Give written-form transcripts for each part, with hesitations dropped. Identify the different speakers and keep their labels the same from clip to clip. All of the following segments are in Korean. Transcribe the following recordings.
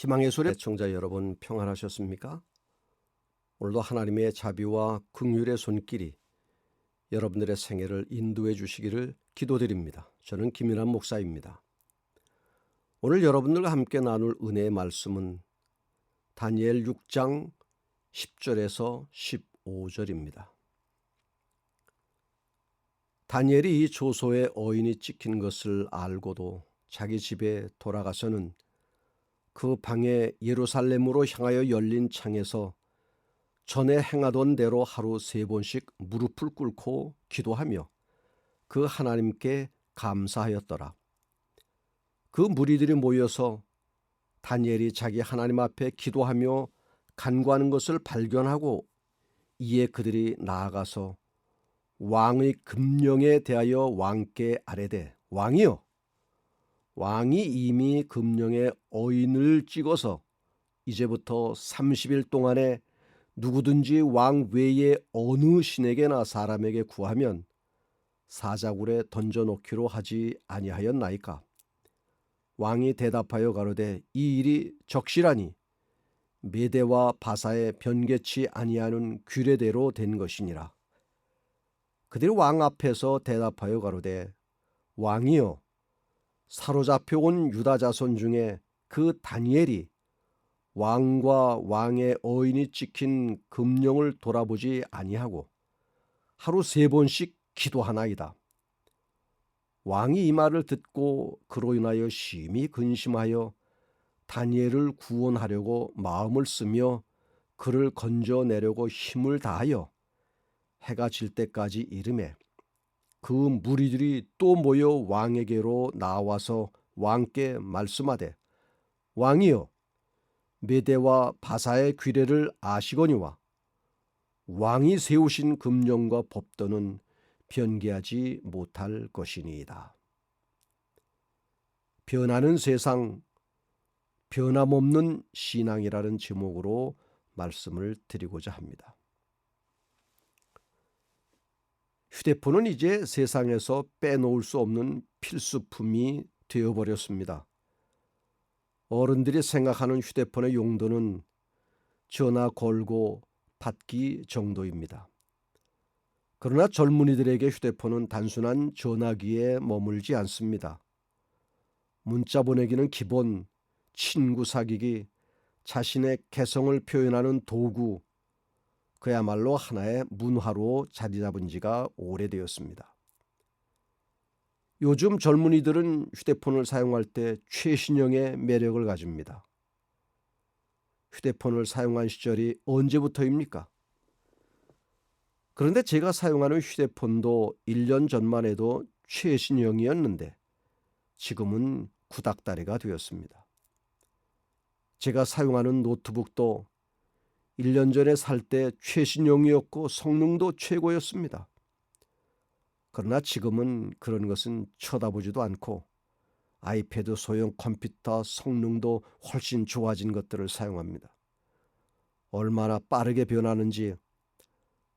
Speaker 1: 희망의 소리 애청자 여러분, 평안하셨습니까? 오늘도 하나님의 자비와 긍휼의 손길이 여러분들의 생애를 인도해 주시기를 기도드립니다. 저는 김윤환 목사입니다. 오늘 여러분들과 함께 나눌 은혜의 말씀은 다니엘 6장 10절에서 15절입니다. 다니엘이 이 조소에 어인이 찍힌 것을 알고도 자기 집에 돌아가서는 그 방에 예루살렘으로 향하여 열린 창에서 전에 행하던 대로 하루 3번씩 무릎을 꿇고 기도하며 그 하나님께 감사하였더라. 그 무리들이 모여서 다니엘이 자기 하나님 앞에 기도하며 간구하는 것을 발견하고 이에 그들이 나아가서 왕의 금령에 대하여 왕께 아뢰되, 왕이여, 왕이 이미 금령에 어인을 찍어서 이제부터 30일 동안에 누구든지 왕 외에 어느 신에게나 사람에게 구하면 사자굴에 던져놓기로 하지 아니하였나이까? 왕이 대답하여 가로되, 이 일이 적시라니 메대와 바사에 변개치 아니하는 규례대로 된 것이니라. 그들이 왕 앞에서 대답하여 가로되, 왕이여, 사로잡혀 온 유다 자손 중에 그 다니엘이 왕과 왕의 어인이 찍힌 금령을 돌아보지 아니하고 하루 3번씩 기도하나이다. 왕이 이 말을 듣고 그로 인하여 심히 근심하여 다니엘을 구원하려고 마음을 쓰며 그를 건져내려고 힘을 다하여 해가 질 때까지 이르매 그 무리들이 또 모여 왕에게로 나와서 왕께 말씀하되, 왕이여, 메대와 바사의 규례를 아시거니와 왕이 세우신 금령과 법도는 변개하지 못할 것이니이다. 변하는 세상, 변함없는 신앙이라는 제목으로 말씀을 드리고자 합니다. 휴대폰은 이제 세상에서 빼놓을 수 없는 필수품이 되어버렸습니다. 어른들이 생각하는 휴대폰의 용도는 전화 걸고 받기 정도입니다. 그러나 젊은이들에게 휴대폰은 단순한 전화기에 머물지 않습니다. 문자 보내기는 기본, 친구 사귀기, 자신의 개성을 표현하는 도구, 그야말로 하나의 문화로 자리 잡은 지가 오래되었습니다. 요즘 젊은이들은 휴대폰을 사용할 때 최신형의 매력을 가집니다. 휴대폰을 사용한 시절이 언제부터입니까? 그런데 제가 사용하는 휴대폰도 1년 전만 해도 최신형이었는데 지금은 구닥다리가 되었습니다. 제가 사용하는 노트북도 1년 전에 살 때 최신형이었고 성능도 최고였습니다. 그러나 지금은 그런 것은 쳐다보지도 않고 아이패드 소형 컴퓨터 성능도 훨씬 좋아진 것들을 사용합니다. 얼마나 빠르게 변하는지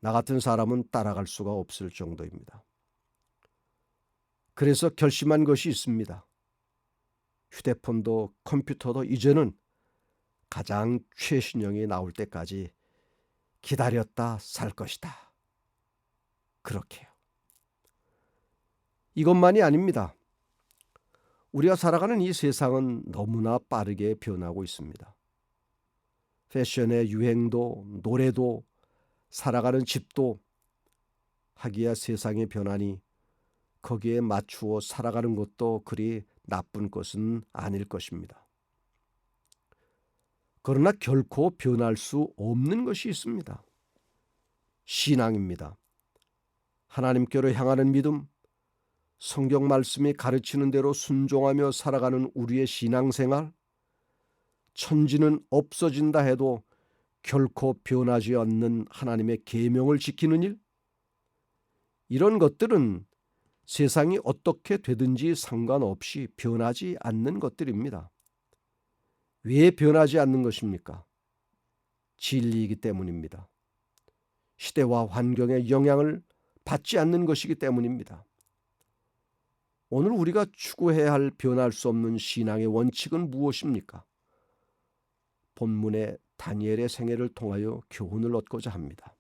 Speaker 1: 나 같은 사람은 따라갈 수가 없을 정도입니다. 그래서 결심한 것이 있습니다. 휴대폰도 컴퓨터도 이제는 가장 최신형이 나올 때까지 기다렸다 살 것이다. 그렇게요. 이것만이 아닙니다. 우리가 살아가는 이 세상은 너무나 빠르게 변하고 있습니다. 패션의 유행도, 노래도, 살아가는 집도, 하기야 세상의 변화니 거기에 맞추어 살아가는 것도 그리 나쁜 것은 아닐 것입니다. 그러나 결코 변할 수 없는 것이 있습니다. 신앙입니다. 하나님께로 향하는 믿음, 성경 말씀이 가르치는 대로 순종하며 살아가는 우리의 신앙생활, 천지는 없어진다 해도 결코 변하지 않는 하나님의 계명을 지키는 일, 이런 것들은 세상이 어떻게 되든지 상관없이 변하지 않는 것들입니다. 왜 변하지 않는 것입니까? 진리이기 때문입니다. 시대와 환경의 영향을 받지 않는 것이기 때문입니다. 오늘 우리가 추구해야 할 변할 수 없는 신앙의 원칙은 무엇입니까? 본문의 다니엘의 생애를 통하여 교훈을 얻고자 합니다.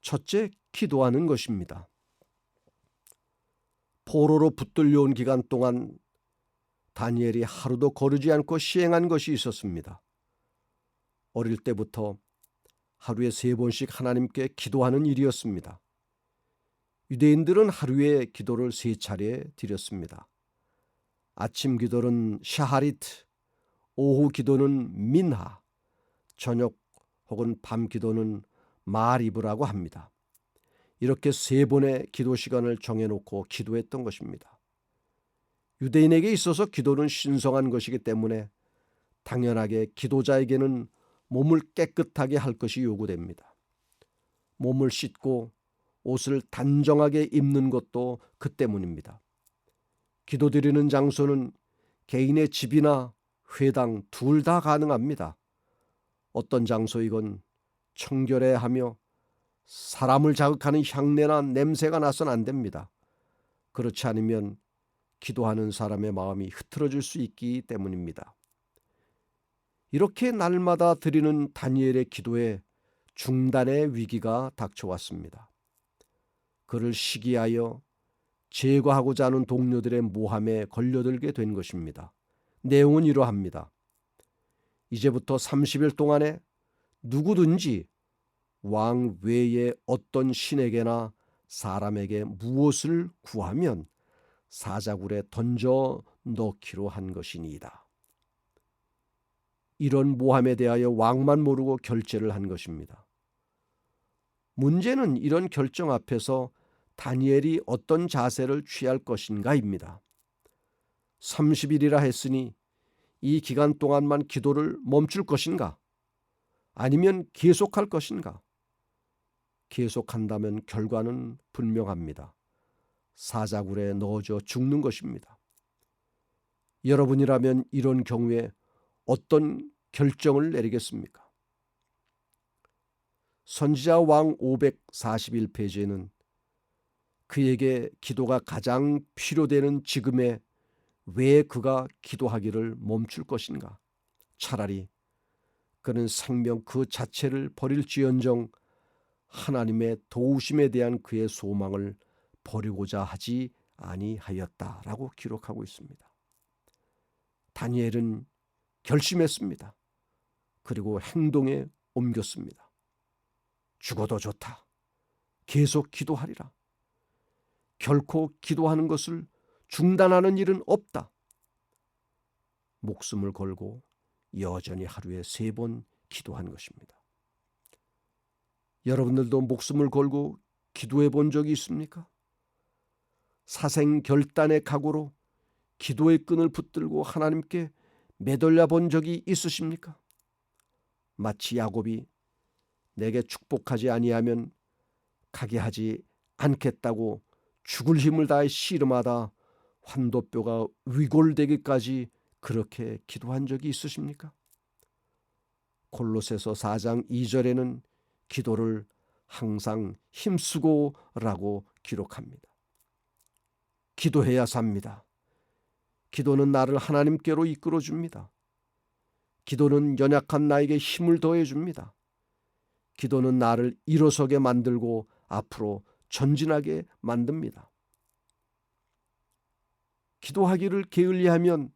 Speaker 1: 첫째, 기도하는 것입니다. 포로로 붙들려온 기간 동안 다니엘이 하루도 거르지 않고 시행한 것이 있었습니다. 어릴 때부터 하루에 3번씩 하나님께 기도하는 일이었습니다. 유대인들은 하루에 기도를 3차례 드렸습니다. 아침 기도는 샤하리트, 오후 기도는 민하, 저녁 혹은 밤 기도는 마리브라고 합니다. 이렇게 3번의 기도 시간을 정해놓고 기도했던 것입니다. 유대인에게 있어서 기도는 신성한 것이기 때문에 당연하게 기도자에게는 몸을 깨끗하게 할 것이 요구됩니다. 몸을 씻고 옷을 단정하게 입는 것도 그 때문입니다. 기도드리는 장소는 개인의 집이나 회당 둘 다 가능합니다. 어떤 장소이건 청결해야 하며 사람을 자극하는 향내나 냄새가 나서는 안 됩니다. 그렇지 않으면 기도하는 사람의 마음이 흐트러질 수 있기 때문입니다. 이렇게 날마다 드리는 다니엘의 기도에 중단의 위기가 닥쳐왔습니다. 그를 시기하여 제거하고자 하는 동료들의 모함에 걸려들게 된 것입니다. 내용은 이러합니다. 이제부터 30일 동안에 누구든지 왕 외에 어떤 신에게나 사람에게 무엇을 구하면 사자굴에 던져 넣기로 한 것이니이다. 이런 모함에 대하여 왕만 모르고 결제를 한 것입니다. 문제는 이런 결정 앞에서 다니엘이 어떤 자세를 취할 것인가입니다. 30일이라 했으니 이 기간 동안만 기도를 멈출 것인가? 아니면 계속할 것인가? 계속한다면 결과는 분명합니다. 사자굴에 넣어져 죽는 것입니다. 여러분이라면 이런 경우에 어떤 결정을 내리겠습니까? 선지자 왕 541페이지에는 그에게 기도가 가장 필요되는 지금에 왜 그가 기도하기를 멈출 것인가? 차라리 그는 생명 그 자체를 버릴지언정 하나님의 도우심에 대한 그의 소망을 버리고자 하지 아니하였다라고 기록하고 있습니다. 다니엘은 결심했습니다. 그리고 행동에 옮겼습니다. 죽어도 좋다. 계속 기도하리라. 결코 기도하는 것을 중단하는 일은 없다. 목숨을 걸고 여전히 하루에 3번 기도한 것입니다. 여러분들도 목숨을 걸고 기도해 본 적이 있습니까? 사생결단의 각오로 기도의 끈을 붙들고 하나님께 매달려 본 적이 있으십니까? 마치 야곱이 내게 축복하지 아니하면 가게 하지 않겠다고 죽을 힘을 다해 씨름하다 환도뼈가 위골되기까지 그렇게 기도한 적이 있으십니까? 골로새서 4장 2절에는 기도를 항상 힘쓰고라고 기록합니다. 기도해야 삽니다. 기도는 나를 하나님께로 이끌어줍니다. 기도는 연약한 나에게 힘을 더해줍니다. 기도는 나를 일어서게 만들고 앞으로 전진하게 만듭니다. 기도하기를 게을리하면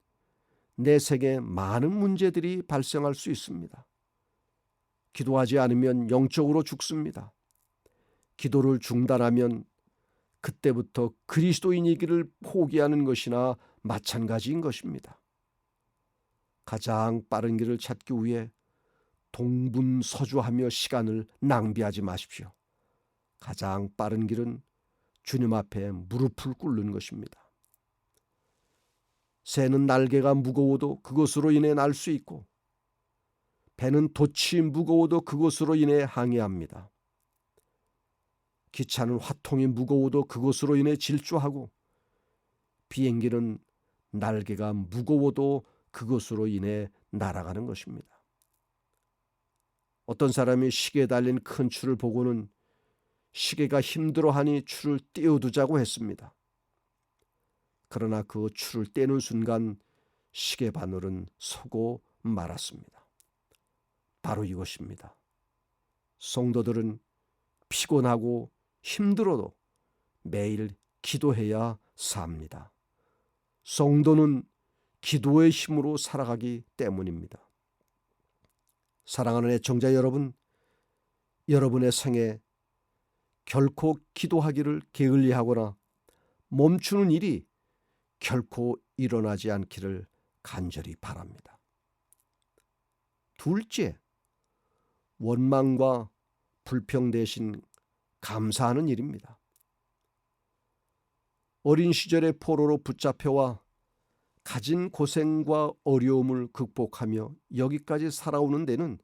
Speaker 1: 내 생에 많은 문제들이 발생할 수 있습니다. 기도하지 않으면 영적으로 죽습니다. 기도를 중단하면 그때부터 그리스도인이기를 포기하는 것이나 마찬가지인 것입니다. 가장 빠른 길을 찾기 위해 동분서주하며 시간을 낭비하지 마십시오. 가장 빠른 길은 주님 앞에 무릎을 꿇는 것입니다. 새는 날개가 무거워도 그것으로 인해 날 수 있고 배는 돛이 무거워도 그것으로 인해 항해합니다. 기차는 화통이 무거워도 그것으로 인해 질주하고 비행기는 날개가 무거워도 그것으로 인해 날아가는 것입니다. 어떤 사람이 시계에 달린 큰 줄을 보고는 시계가 힘들어하니 줄을 떼어두자고 했습니다. 그러나 그 줄을 떼는 순간 시계 바늘은 서고 말았습니다. 바로 이것입니다. 성도들은 피곤하고 힘들어도 매일 기도해야 삽니다. 성도는 기도의 힘으로 살아가기 때문입니다. 사랑하는 애청자 여러분, 여러분의 생에 결코 기도하기를 게을리하거나 멈추는 일이 결코 일어나지 않기를 간절히 바랍니다. 둘째, 원망과 불평 대신 감사하는 일입니다. 어린 시절의 포로로 붙잡혀와 가진 고생과 어려움을 극복하며 여기까지 살아오는 데는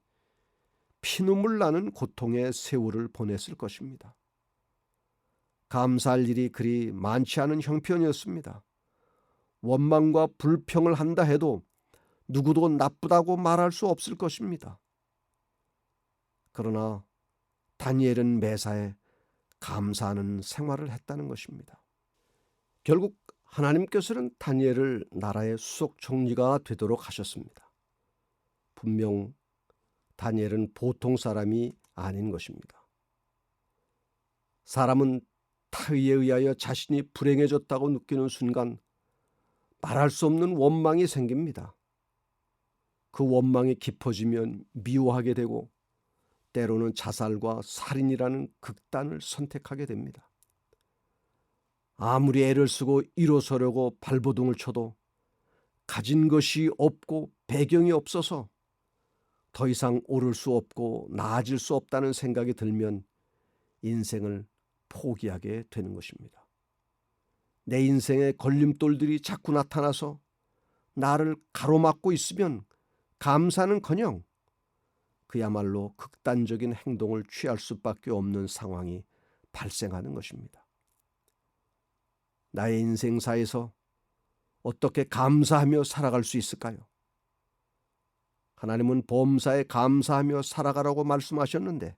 Speaker 1: 피눈물 나는 고통의 세월을 보냈을 것입니다. 감사할 일이 그리 많지 않은 형편이었습니다. 원망과 불평을 한다 해도 누구도 나쁘다고 말할 수 없을 것입니다. 그러나 다니엘은 매사에 감사하는 생활을 했다는 것입니다. 결국 하나님께서는 다니엘을 나라의 수석 총리가 되도록 하셨습니다. 분명 다니엘은 보통 사람이 아닌 것입니다. 사람은 타의에 의하여 자신이 불행해졌다고 느끼는 순간 말할 수 없는 원망이 생깁니다. 그 원망이 깊어지면 미워하게 되고 때로는 자살과 살인이라는 극단을 선택하게 됩니다. 아무리 애를 쓰고 일어서려고 발버둥을 쳐도 가진 것이 없고 배경이 없어서 더 이상 오를 수 없고 나아질 수 없다는 생각이 들면 인생을 포기하게 되는 것입니다. 내 인생에 걸림돌들이 자꾸 나타나서 나를 가로막고 있으면 감사는커녕 그야말로 극단적인 행동을 취할 수밖에 없는 상황이 발생하는 것입니다. 나의 인생사에서 어떻게 감사하며 살아갈 수 있을까요? 하나님은 범사에 감사하며 살아가라고 말씀하셨는데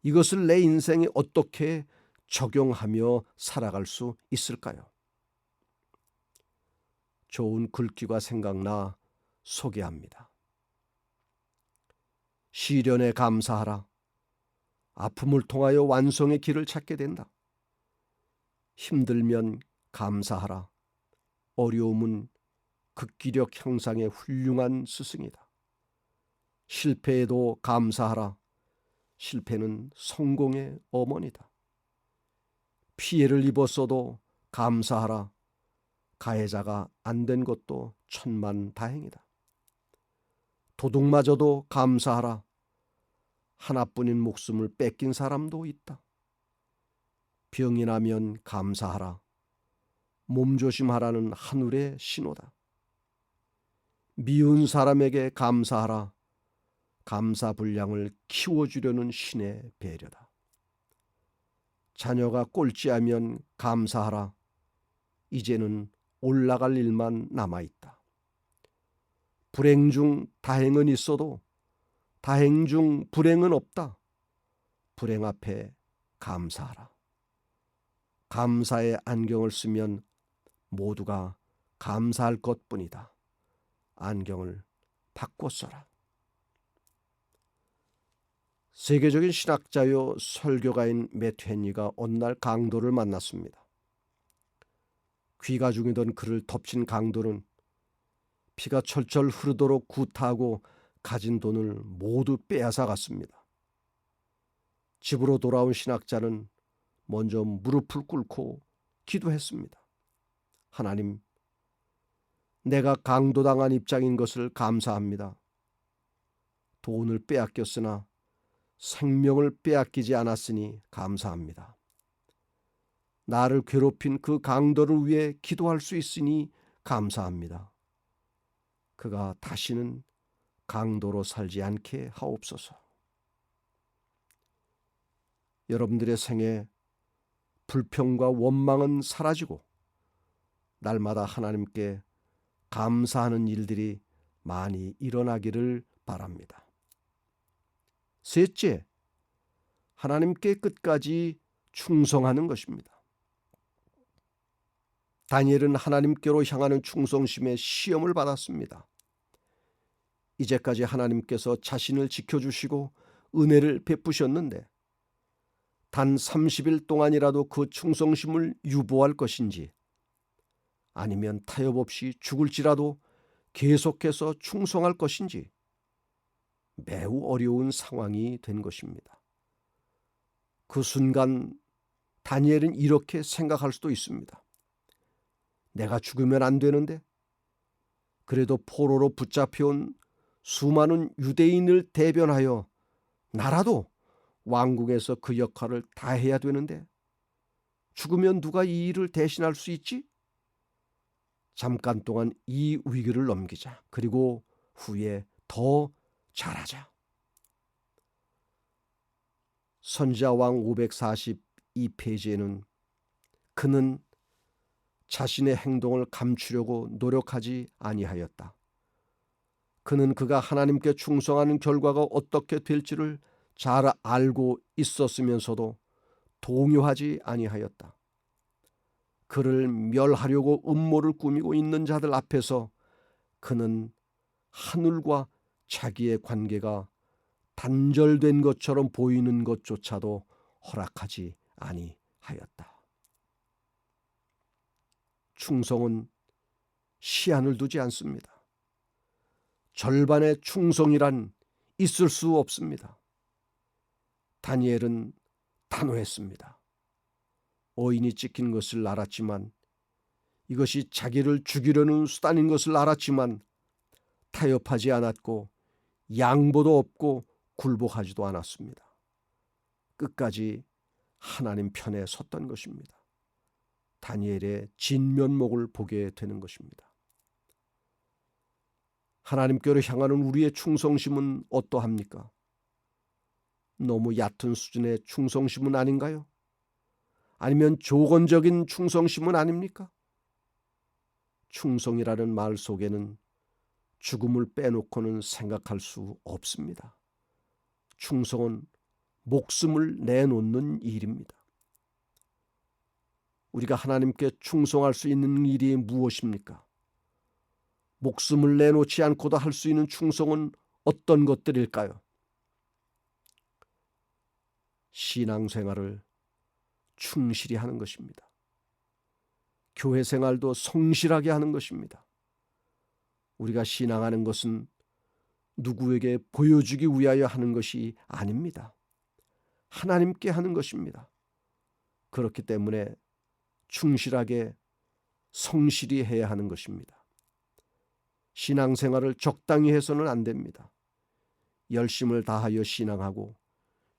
Speaker 1: 이것을 내 인생에 어떻게 적용하며 살아갈 수 있을까요? 좋은 글귀가 생각나 소개합니다. 시련에 감사하라. 아픔을 통하여 완성의 길을 찾게 된다. 힘들면 감사하라. 어려움은 극기력 향상의 훌륭한 스승이다. 실패에도 감사하라. 실패는 성공의 어머니다. 피해를 입었어도 감사하라. 가해자가 안 된 것도 천만다행이다. 도둑마저도 감사하라. 하나뿐인 목숨을 뺏긴 사람도 있다. 병이 나면 감사하라. 몸조심하라는 하늘의 신호다. 미운 사람에게 감사하라. 감사 분량을 키워주려는 신의 배려다. 자녀가 꼴찌하면 감사하라. 이제는 올라갈 일만 남아있다. 불행 중 다행은 있어도 다행 중 불행은 없다. 불행 앞에 감사하라. 감사의 안경을 쓰면 모두가 감사할 것뿐이다. 안경을 바꿔 써라. 세계적인 신학자요 설교가인 매튜 헨리가 어느 날 강도를 만났습니다. 귀가 중이던 그를 덮친 강도는 피가 철철 흐르도록 구타하고 가진 돈을 모두 빼앗아 갔습니다. 집으로 돌아온 신학자는 먼저 무릎을 꿇고 기도했습니다. 하나님, 내가 강도당한 입장인 것을 감사합니다. 돈을 빼앗겼으나 생명을 빼앗기지 않았으니 감사합니다. 나를 괴롭힌 그 강도를 위해 기도할 수 있으니 감사합니다. 그가 다시는 강도로 살지 않게 하옵소서. 여러분들의 생에 불평과 원망은 사라지고 날마다 하나님께 감사하는 일들이 많이 일어나기를 바랍니다. 셋째, 하나님께 끝까지 충성하는 것입니다. 다니엘은 하나님께로 향하는 충성심에 시험을 받았습니다. 이제까지 하나님께서 자신을 지켜주시고 은혜를 베푸셨는데 단 30일 동안이라도 그 충성심을 유보할 것인지, 아니면 타협 없이 죽을지라도 계속해서 충성할 것인지 매우 어려운 상황이 된 것입니다. 그 순간 다니엘은 이렇게 생각할 수도 있습니다. 내가 죽으면 안 되는데, 그래도 포로로 붙잡혀온 수많은 유대인을 대변하여 나라도 왕궁에서 그 역할을 다 해야 되는데 죽으면 누가 이 일을 대신할 수 있지? 잠깐 동안 이 위기를 넘기자. 그리고 후에 더 잘하자. 선지자왕 542페이지에는 그는 자신의 행동을 감추려고 노력하지 아니하였다. 그는 그가 하나님께 충성하는 결과가 어떻게 될지를 잘 알고 있었으면서도 동요하지 아니하였다. 그를 멸하려고 음모를 꾸미고 있는 자들 앞에서 그는 하늘과 자기의 관계가 단절된 것처럼 보이는 것조차도 허락하지 아니하였다. 충성은 시한을 두지 않습니다. 절반의 충성이란 있을 수 없습니다. 다니엘은 단호했습니다. 어인이 찍힌 것을 알았지만, 이것이 자기를 죽이려는 수단인 것을 알았지만 타협하지 않았고 양보도 없고 굴복하지도 않았습니다. 끝까지 하나님 편에 섰던 것입니다. 다니엘의 진면목을 보게 되는 것입니다. 하나님께로 향하는 우리의 충성심은 어떠합니까? 너무 얕은 수준의 충성심은 아닌가요? 아니면 조건적인 충성심은 아닙니까? 충성이라는 말 속에는 죽음을 빼놓고는 생각할 수 없습니다. 충성은 목숨을 내놓는 일입니다. 우리가 하나님께 충성할 수 있는 일이 무엇입니까? 목숨을 내놓지 않고도 할 수 있는 충성은 어떤 것들일까요? 신앙생활을 충실히 하는 것입니다. 교회 생활도 성실하게 하는 것입니다. 우리가 신앙하는 것은 누구에게 보여주기 위하여 하는 것이 아닙니다. 하나님께 하는 것입니다. 그렇기 때문에 충실하게 성실히 해야 하는 것입니다. 신앙생활을 적당히 해서는 안 됩니다. 열심을 다하여 신앙하고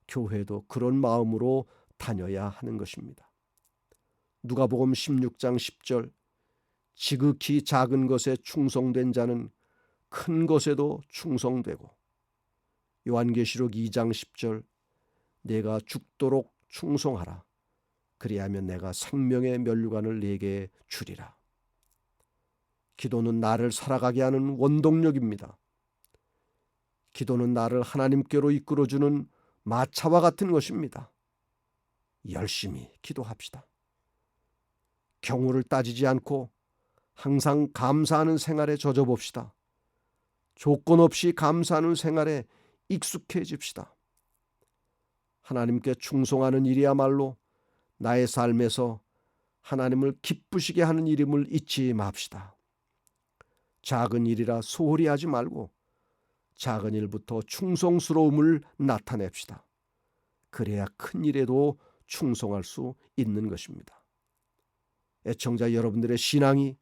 Speaker 1: 교회도 그런 마음으로 다녀야 하는 것입니다. 누가복음 16장 10절, 지극히 작은 것에 충성된 자는 큰 것에도 충성되고, 요한계시록 2장 10절, 내가 죽도록 충성하라. 그리하면 내가 생명의 면류관을 네게 주리라. 기도는 나를 살아가게 하는 원동력입니다. 기도는 나를 하나님께로 이끌어주는 마차와 같은 것입니다. 열심히 기도합시다. 경우를 따지지 않고 항상 감사하는 생활에 젖어봅시다. 조건 없이 감사하는 생활에 익숙해집시다. 하나님께 충성하는 일이야말로 나의 삶에서 하나님을 기쁘시게 하는 일임을 잊지 맙시다. 작은 일이라 소홀히 하지 말고 작은 일부터 충성스러움을 나타냅시다. 그래야 큰 일에도 충성할 수 있는 것입니다. 애청자 여러분들의 신앙이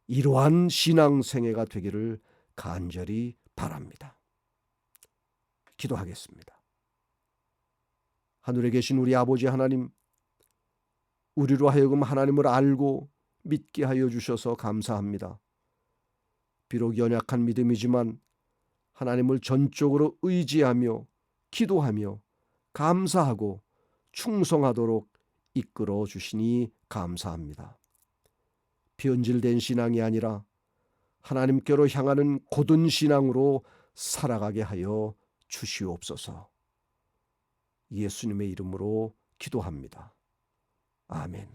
Speaker 1: 이러한 신앙생애가 되기를 간절히 바랍니다. 기도하겠습니다. 하늘에 계신 우리 아버지 하나님, 우리로 하여금 하나님을 알고 믿게 하여 주셔서 감사합니다. 비록 연약한 믿음이지만 하나님을 전적으로 의지하며 기도하며 감사하고 충성하도록 이끌어 주시니 감사합니다. 변질된 신앙이 아니라 하나님께로 향하는 곧은 신앙으로 살아가게 하여 주시옵소서. 예수님의 이름으로 기도합니다. 아멘.